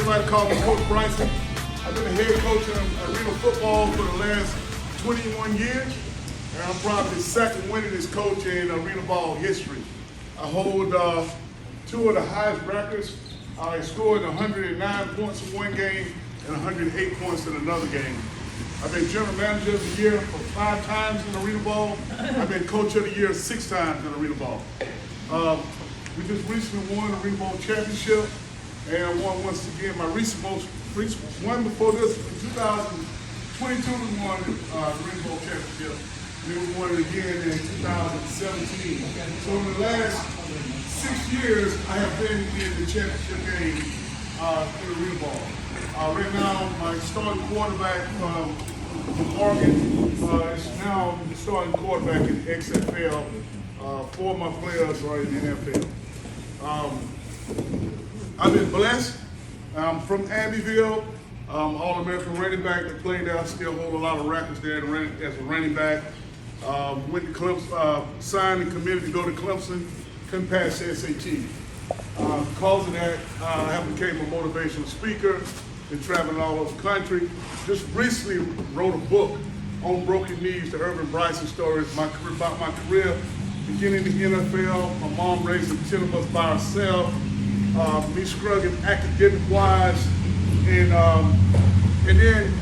everybody call me Coach Bryson. I've been a head coach in arena football for the last 21 years, and I'm probably the second winningest coach in arena ball history. I hold two of the highest records. I scored 109 points in one game and 108 points in another game. I've been general manager of the year for 5 times in arena ball. I've been coach of the year 6 times in arena ball. We just recently won the arena ball championship, and I won once again my recent one before this in 2022. We won the arena ball championship. Then we won it again in 2017. So in the last 6 years, I have been in the championship game in arena ball. Right now, my starting quarterback from Oregon is now the starting quarterback in the XFL. 4 of my players are in the NFL. I've been blessed. I'm from Abbeville. All-American running back that played there. I still hold a lot of records there as a running back. Went to Clemson, signed and committed to go to Clemson. Couldn't pass the SAT. Because of that, I have became a motivational speaker. Been traveling all over the country. Just recently wrote a book on broken knees, the Ervin Bryson story about my career, beginning in the NFL. My mom raised 10 of us by herself. Me struggling academic-wise, and then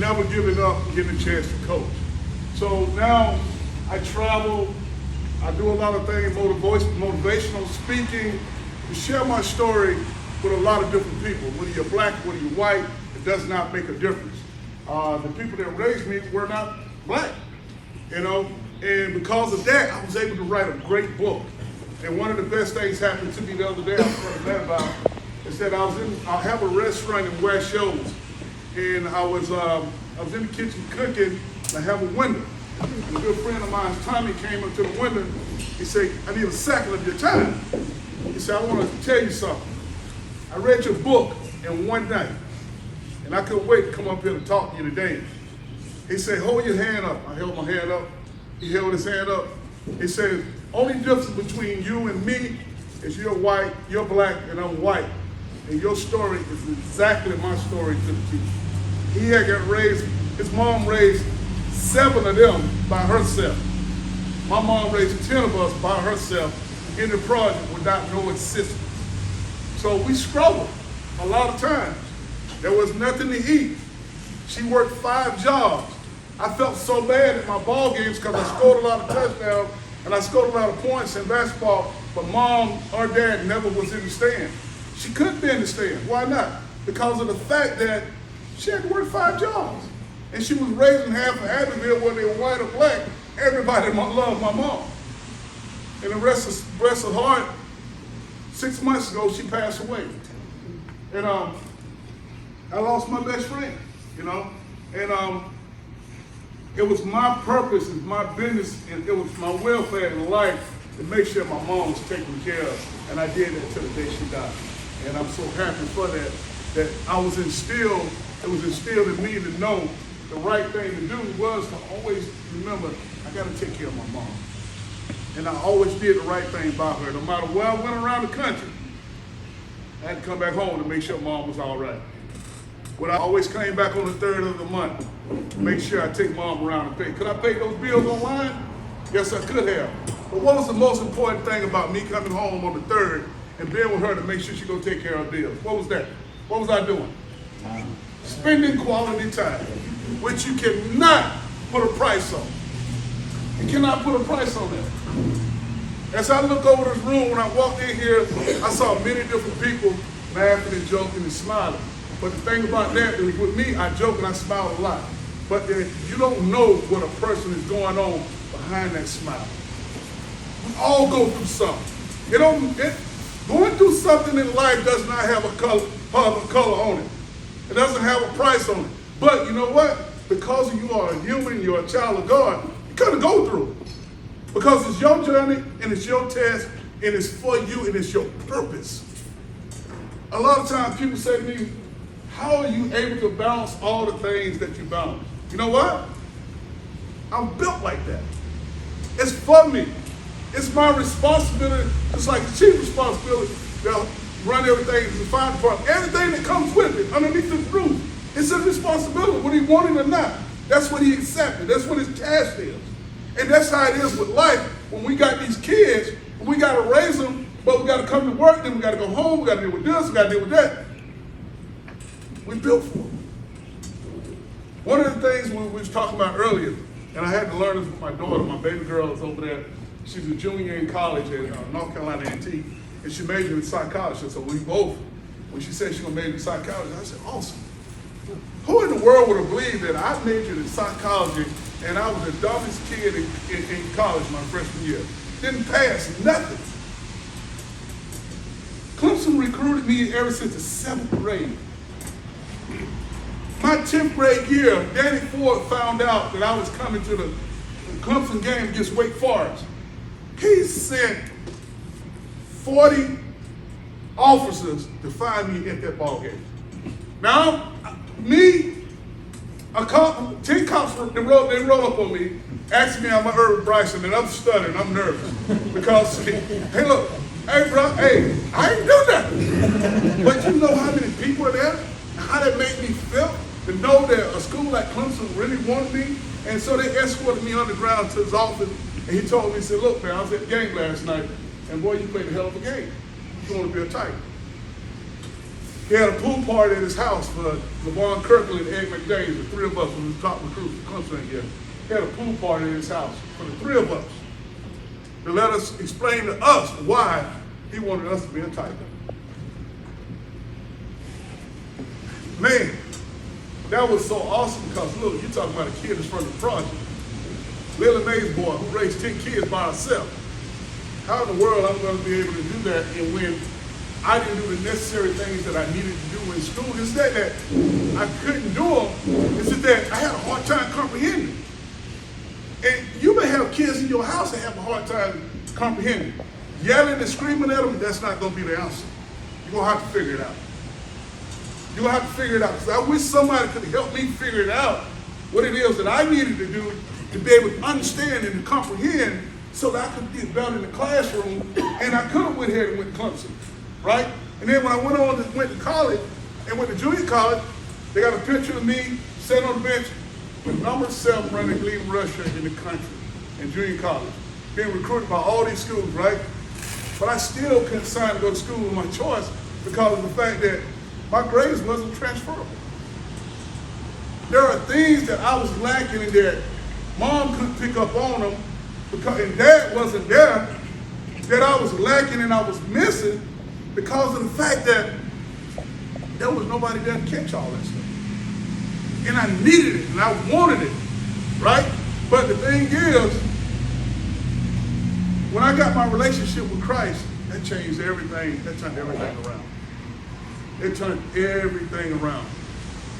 never giving up, getting a chance to coach. So now I travel. I do a lot of things, motivational speaking, to share my story with a lot of different people. Whether you're black, whether you're white, it does not make a difference. The people that raised me were not black, you know, and because of that, I was able to write a great book. And one of the best things happened to me the other day, I was telling that about, is that I have a restaurant in West Shoals, and I was in the kitchen cooking, and I have a window. And a good friend of mine, Tommy, came up to the window. He said, "I need a second of your time." He said, "I want to tell you something. I read your book in one night, and I couldn't wait to come up here to talk to you today." He said, "Hold your hand up." I held my hand up. He held his hand up. He said, "Only difference between you and me is you're white, you're black, and I'm white. And your story is exactly my story to the T." He had got raised, his mom raised 7 of them by herself. My mom raised 10 of us by herself in the project without no assistance. So we struggled a lot of times. There was nothing to eat. She worked 5 jobs. I felt so bad at my ball games because I scored a lot of touchdowns and I scored a lot of points in basketball, but mom or dad never was in the stand. She couldn't be in the stand. Why not? Because of the fact that she had to work 5 jobs. And she was raising half of Abbeville, whether they were white or black. Everybody loved my mom. And the rest of heart, 6 months ago, she passed away. And I lost my best friend, you know. And it was my purpose, it was my business, and it was my welfare in life to make sure my mom was taken care of. And I did that until the day she died. And I'm so happy for that, that it was instilled in me to know the right thing to do was to always remember, I got to take care of my mom. And I always did the right thing by her. No matter where I went around the country, I had to come back home to make sure mom was all right. But I always came back on the 3rd of the month to make sure I take mom around and pay. Could I pay those bills online? Yes, I could have. But what was the most important thing about me coming home on the 3rd and being with her to make sure she go take care of her bills? What was that? What was I doing? Spending quality time, which you cannot put a price on. You cannot put a price on that. As I look over this room, when I walked in here, I saw many different people laughing and joking and smiling. But the thing about that is with me, I joke and I smile a lot. But you don't know what a person is going on behind that smile. We all go through something. Going through something in life does not have a color on it. It doesn't have a price on it. But you know what? Because you are a human, you're a child of God, you gotta go through it. Because it's your journey, and it's your test, and it's for you, and it's your purpose. A lot of times people say to me, how are you able to balance all the things that you balance? You know what? I'm built like that. It's for me. It's my responsibility, just like the chief responsibility, to run run everything, the fire department, everything that comes with it, underneath the roof. It's his responsibility, whether he wanted it or not. That's what he accepted. That's what his task is. And that's how it is with life. When we got these kids, we got to raise them, but we got to come to work, then we got to go home, we got to deal with this, we got to deal with that. We built for it. One of the things we was talking about earlier, and I had to learn this with my daughter, my baby girl is over there. She's a junior in college at North Carolina A&T, and she majored in psychology. So we both, when she said she was going to major in psychology, I said, awesome. Who in the world would have believed that I majored in psychology and I was the dumbest kid in college my freshman year? Didn't pass nothing. Clemson recruited me ever since the 7th grade. My 10th grade year, Danny Ford found out that I was coming to the Clemson game against Wake Forest. He sent 40 officers to find me at that ball game. Now, me, 10 cops, they roll up on me, asking me am I Ervin Bryson, and I'm stuttering, I'm nervous. Because, hey look, hey bro, hey, I ain't do nothing. But you know how many people are there? How that made me feel? To know that a school like Clemson really wanted me. And so they escorted me underground to his office, and he told me, he said, look man, I was at the game last night, and boy, you played a hell of a game. You want to be a Titan. He had a pool party at his house for LeVon Kirkland and Ed McDaniels, the three of us, when we was top recruits for Clemson that year. He had a pool party at his house for the three of us to let us explain to us why he wanted us to be a Titan. Man, that was so awesome because look, you're talking about a kid that's from the project. Lily Mae's boy who raised 10 kids by herself. How in the world I'm going to be able to do that and when I didn't do the necessary things that I needed to do in school? It's that I couldn't do them. It's just that I had a hard time comprehending. And you may have kids in your house that have a hard time comprehending. Yelling and screaming at them, that's not going to be the answer. You're going to have to figure it out. You're going to have to figure it out. So I wish somebody could help me figure it out, what it is that I needed to do to be able to understand and to comprehend so that I could get better in the classroom, and I could have went ahead and went to Clemson, right? And then when I went to college and went to junior college, they got a picture of me sitting on the bench with number 7 running leading rusher in the country in junior college, being recruited by all these schools, right? But I still couldn't sign to go to school of my choice because of the fact that my grades wasn't transferable. There are things that I was lacking in that mom couldn't pick up on them because, and dad wasn't there, that I was lacking and I was missing because of the fact that there was nobody there to catch all that stuff. And I needed it and I wanted it, right? But the thing is, when I got my relationship with Christ, that changed everything, that turned everything around. It turned everything around.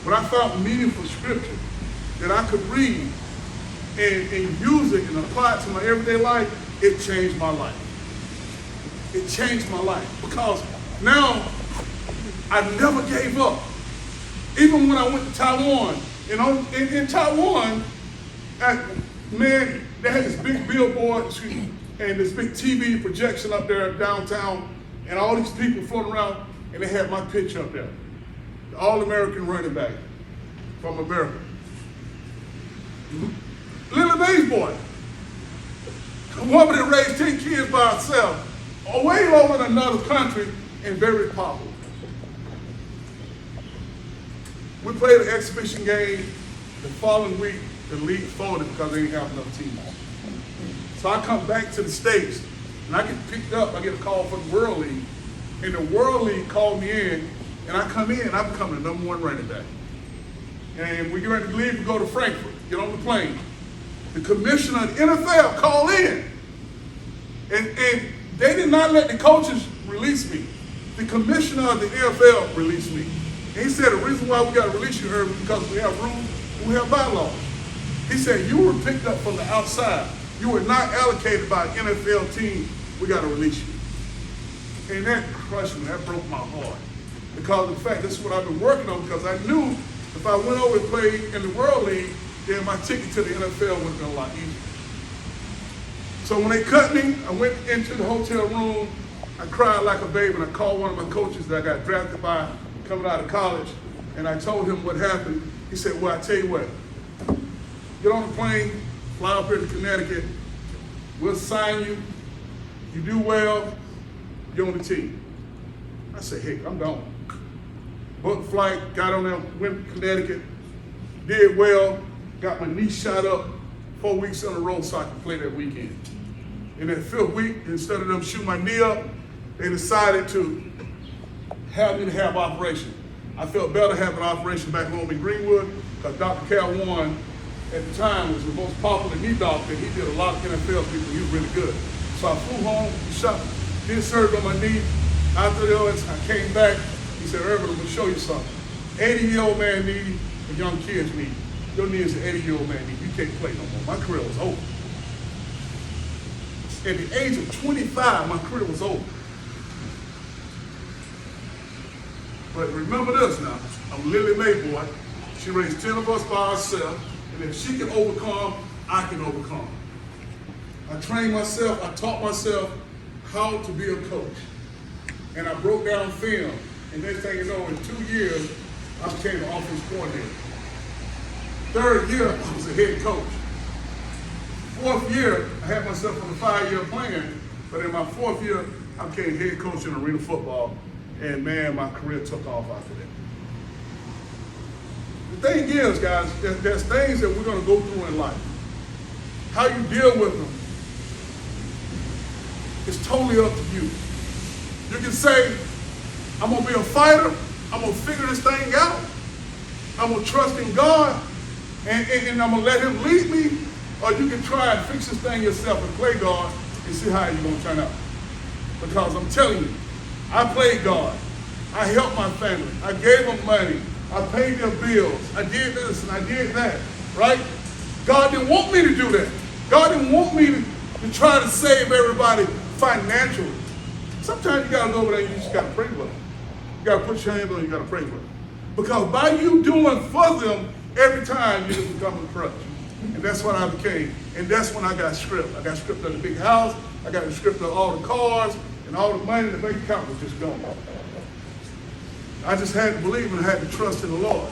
When I found meaningful scripture that I could read and use it and apply it to my everyday life, it changed my life. It changed my life because now I never gave up. Even when I went to Taiwan, in Taiwan, man, they had this big billboard and this big TV projection up there downtown, and all these people floating around, and they had my picture up there. The All-American running back from America. Lily Mae's boy. A woman that raised 10 kids by herself, way over in another country, and very popular. We played an exhibition game. The following week, the league folded because they didn't have enough teams. So I come back to the States, and I get picked up. I get a call from the World League, and the World League called me in, and I come in, and I become the #1 running back. And we get ready to leave to go to Frankfurt, get on the plane. The commissioner of the NFL called in, and they did not let the coaches release me. The commissioner of the NFL released me. And he said the reason why we got to release you, Ervin, is because we have rules and we have bylaws. He said you were picked up from the outside. You were not allocated by an NFL team. We got to release you. And that crushed me. That broke my heart. Because of the fact this is what I've been working on, because I knew if I went over and played in the World League, then my ticket to the NFL would have been a lot easier. So when they cut me, I went into the hotel room I cried like a baby, and I called one of my coaches that I got drafted by coming out of college, and I told him what happened. He said, well, I tell you what, get on the plane, fly up here to Connecticut, we'll sign you, you do well, you're on the team. I said, heck, I'm gone. Booked flight, got on there, went to Connecticut, did well, got my knee shot up 4 weeks in a row so I could play that weekend. In that 5th week, instead of them shooting my knee up, they decided to have me to have operation. I felt better having an operation back home in Greenwood because Dr. Cal Warren at the time was the most popular knee doctor. He did a lot of NFL people. He was really good. So I flew home, shot, did surgery on my knee. After that, I came back. He said, Ervin, I'm going to show you something. 80-year-old man knee, and young kids knee. Your knee is an 80-year-old man knee. You can't play no more. My career was over. At the age of 25, my career was over. But remember this now, I'm Lily Mae boy. She raised 10 of us by herself, and if she can overcome, I can overcome. I trained myself, I taught myself how to be a coach. And I broke down film, and next thing you know, in 2 years, I became an offensive coordinator. 3rd year, I was a head coach. 4th year, I had myself on a 5-year plan, but in my 4th year, I became head coach in arena football, and man, my career took off after that. The thing is, guys, there's things that we're going to go through in life. How you deal with them is totally up to you. You can say, I'm going to be a fighter, I'm going to figure this thing out, I'm going to trust in God, and I'm going to let him lead me, or you can try and fix this thing yourself and play God and see how you're going to turn out. Because I'm telling you, I played God. I helped my family. I gave them money. I paid their bills. I did this and I did that, right? God didn't want me to do that. God didn't want me to try to save everybody financially. Sometimes you got to go over there and you just got to pray with them. You got to put your hands on them, you got to pray with them. Because by you doing for them, every time you just become a crutch. And that's what I became. And that's when I got stripped. I got stripped of the big house. I got stripped of all the cars and all the money. The bank account was just gone. I just had to believe and I had to trust in the Lord.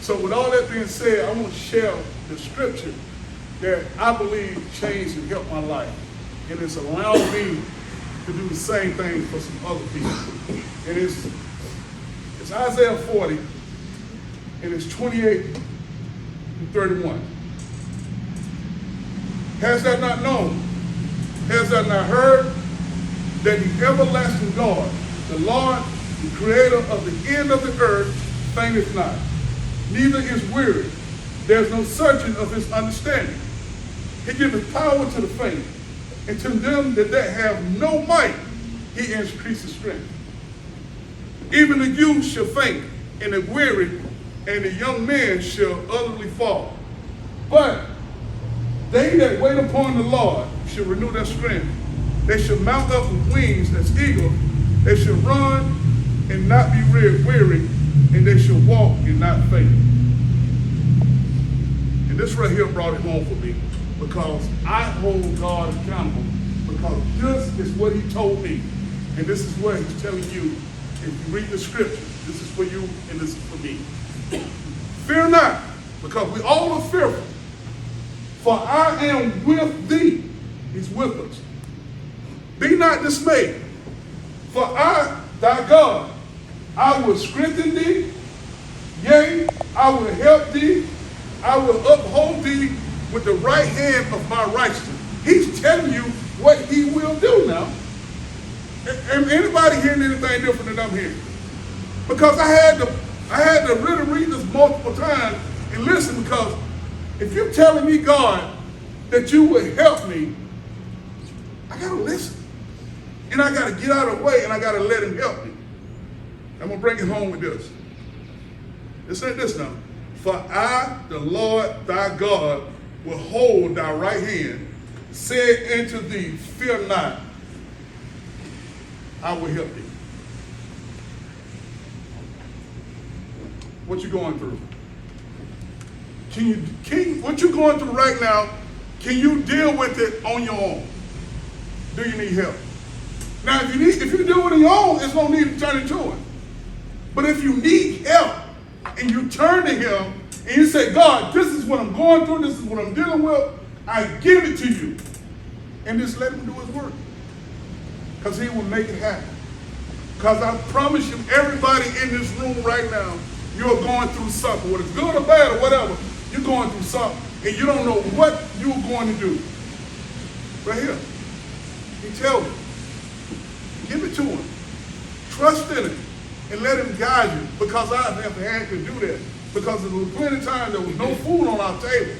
So with all that being said, I want to share the scripture that I believe changed and helped my life. And it's allowed me to do the same thing for some other people. And it's Isaiah 40, and it's 28 and 31. Has that not known? Has that not heard? That the everlasting God, the Lord, the creator of the end of the earth, fainteth not, neither is weary. There's no searching of his understanding. He giveth power to the faint, and to them that have no might, he increases strength. Even the youth shall faint, and the weary, and the young men shall utterly fall. But they that wait upon the Lord shall renew their strength. They shall mount up with wings as eagles. They shall run and not be weary, and they shall walk and not faint. And this right here brought it home for me, because I hold God accountable, because this is what he told me, and this is what he's telling you. If you read the scripture, this is for you and this is for me. Fear not, because we all are fearful. For I am with thee. He's with us. Be not dismayed. For I, thy God, I will strengthen thee. Yea, I will help thee. I will uphold thee with the right hand of my righteousness. He's telling you what he will do now. And anybody hearing anything different than I'm hearing? Because I had to really read this multiple times and listen, because if you're telling me, God, that you will help me, I got to listen. And I got to get out of the way, and I got to let him help me. I'm going to bring it home with this. It said this now. For I, the Lord thy God, will hold thy right hand, said unto thee, fear not, I will help thee. What you going through? What you going through right now, can you deal with it on your own? Do you need help? Now, if you do it on your own, there's no need to turn into it. But if you need help and you turn to him and you say, God, this is what I'm going through, this is what I'm dealing with, I give it to you. And just let him do his work. Because he will make it happen. Because I promise you, everybody in this room right now, you're going through something. Whether it's good or bad or whatever, you're going through something. And you don't know what you're going to do. Right here. He tells you. Give it to him. Trust in him. And let him guide you. Because I have had to do that. Because there was plenty of times there was no food on our table.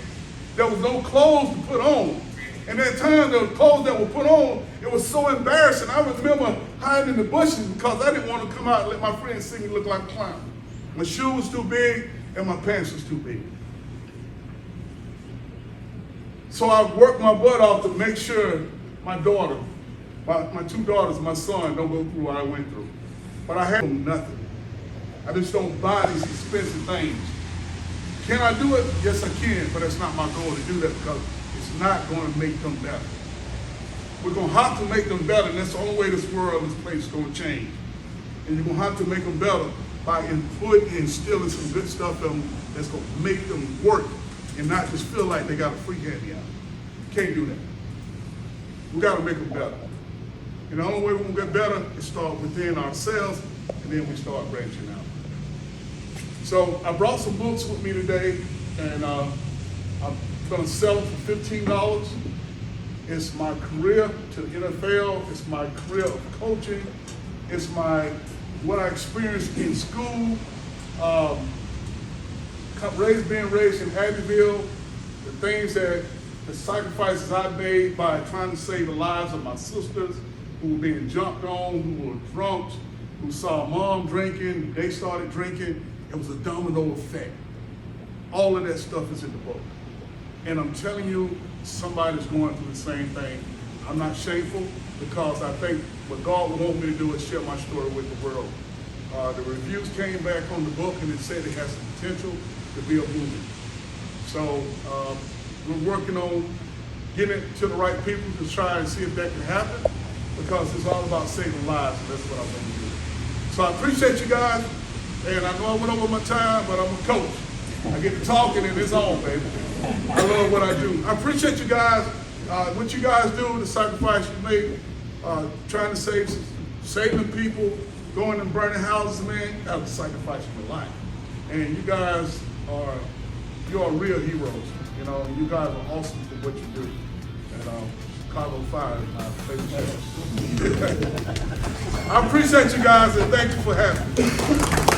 There was no clothes to put on. And that time the clothes that were put on, it was so embarrassing. I remember hiding in the bushes because I didn't want to come out and let my friends see me look like a clown. My shoe was too big and my pants was too big. So I worked my butt off to make sure my daughter, my two daughters, my son, don't go through what I went through. But I had nothing. I just don't buy these expensive things. Can I do it? Yes, I can, but that's not my goal to do that because it's not going to make them better. We're going to have to make them better, and that's the only way this world, this place is going to change. And you're going to have to make them better by instilling some good stuff in them that's going to make them work and not just feel like they got a free handy out. Can't do that. We got to make them better. And the only way we're going to get better is start within ourselves, and then we start branching out. So I brought some books with me today, and I'm going to sell them for $15. It's my career to the NFL. It's my career of coaching. It's what I experienced in school. Being raised in Abbeville, the sacrifices I made by trying to save the lives of my sisters who were being jumped on, who were drunks, who saw mom drinking, they started drinking. It was a domino effect. All of that stuff is in the book. And I'm telling you, somebody's going through the same thing. I'm not shameful because I think what God would want me to do is share my story with the world. The reviews came back on the book and it said it has the potential to be a movie. So we're working on getting it to the right people to try and see if that can happen because it's all about saving lives, and that's what I'm going to do. So I appreciate you guys, and I know I went over my time, but I'm a coach. I get to talking and it's on, baby. I love what I do. I appreciate you guys. What you guys do, the sacrifice you make, trying to saving people, going and burning houses, man, that was a sacrifice of your life. And you guys you're real heroes. You know, you guys are awesome for what you do. And Chicago Fire is my favorite show. I appreciate you guys and thank you for having me.